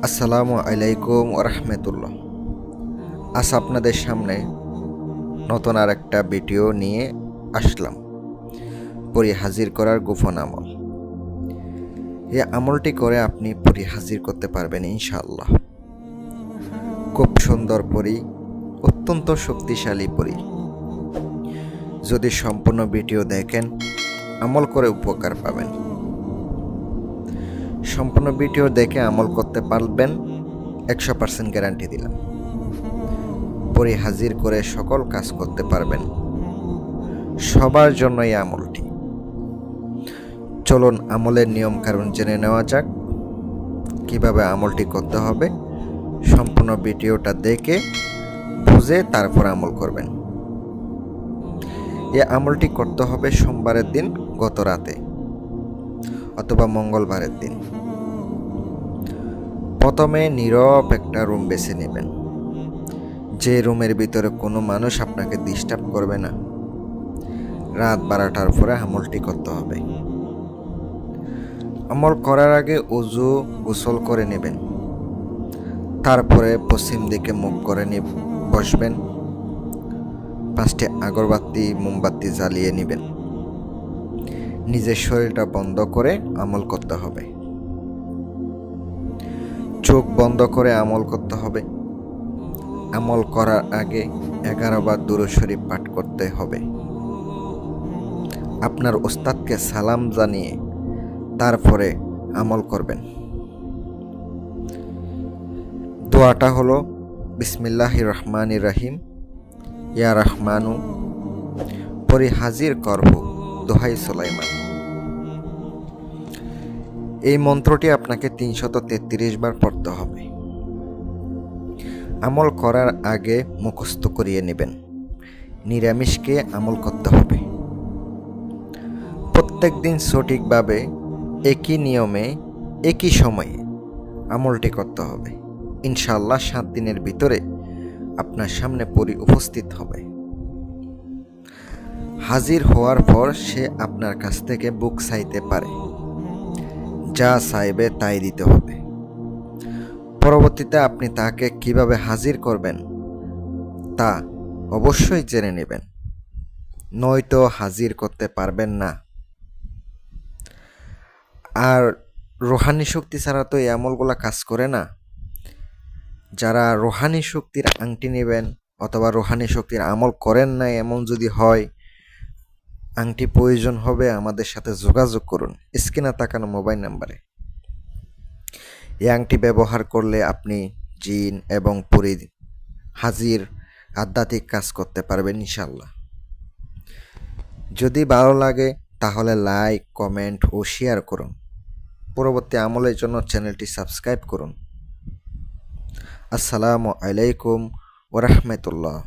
আসসালামু আলাইকুম ওরহমতুল্লাহ। আজ আপনাদের সামনে নতুন আর একটা ভিডিও নিয়ে আসলাম। পরী হাজির করার গোপন আমল। এই আমলটি করে আপনি পরী হাজির করতে পারবেন ইনশাআল্লাহ। খুব সুন্দর পরী, অত্যন্ত শক্তিশালী পরী। যদি সম্পূর্ণ ভিডিও দেখেন আমল করে উপকার পাবেন। সম্পূর্ণ ভিডিও দেখে আমল করতে পারবেন 100% গ্যারান্টি দিলাম। পরী হাজির করে সকল কাজ করতে পারবেন। সবার জন্য এই আমলটি। চলুন আমলের নিয়ম কানুন জেনে নেওয়া যাক। কিভাবে আমলটি করতে হবে সম্পূর্ণ ভিডিওটা দেখে বুঝে তারপর আমল করবেন। এই আমলটি করতে হবে সোমবারের দিন গত রাতে অথবা মঙ্গলবারের দিন। প্রথমে নীরব একটা রুম বেছে নেবেন, যে রুমের ভিতরে কোনো মানুষ আপনাকে ডিস্টার্ব করবে না। রাত 12টার পরে আমলটি করতে হবে। আমল করার আগে ওযু গোসল করে নেবেন। তারপরে পশ্চিম দিকে মুখ করে বসবেন। 5টি আগরবাতি মোমবাতি জ্বালিয়ে নেবেন। নিজের শরীরটা বন্ধ করে আমল করতে হবে। চোখ বন্ধ করে আমল করতে হবে। আমল করার আগে 11 বার দুরূদ শরীফ পাঠ করতে হবে। আপনার ওস্তাদকে সালাম জানিয়ে তারপরে আমল করবেন। দোয়াটা হলো বিসমিল্লাহির রহমানির রহিম, ইয়া রহমানু পরী হাজির করব দোহাই সুলাইমান। এই মন্ত্রটি আপনাকে 333 বার পড়তে হবে। আমল করার আগে মুখস্থ করিয়ে নেবেন। নিরামিষকে আমল করতে হবে। প্রত্যেক দিন সঠিকভাবে একই নিয়মে একই সময়ে আমলটি করতে হবে। ইনশাআল্লাহ 7 দিনের ভিতরে আপনার সামনে পরী উপস্থিত হবে। হাজির হওয়ার পর সে আপনার কাছ থেকে বুক চাইতে পারে। যা চাইবে তাই দিতে হবে। পরবর্তীতে আপনি তাকে কিভাবে হাজির করবেন তা অবশ্যই জেনে নেবেন, নয়তো হাজির করতে পারবেন না। আর রুহানি শক্তি ছাড়া তো এই আমলগুলা কাজ করে না। যারা রুহানি শক্তির আংটি নেবেন অথবা রুহানি শক্তির আমল করেন না এমন যদি হয়, আংটি প্রয়োজন হবে আমাদের সাথে যোগাযোগ করুন স্ক্রিনে তাকানো মোবাইল নাম্বারে। এই আংটি ব্যবহার করলে আপনি জিন এবং পরী হাজির আধ্যাত্মিক কাজ করতে পারবেন ইনশাআল্লাহ। যদি ভালো লাগে তাহলে লাইক, কমেন্ট ও শেয়ার করুন। পরবর্তী আমলের জন্য চ্যানেলটি সাবস্ক্রাইব করুন। আসসালামু আলাইকুম ওরহমতুল্লাহ।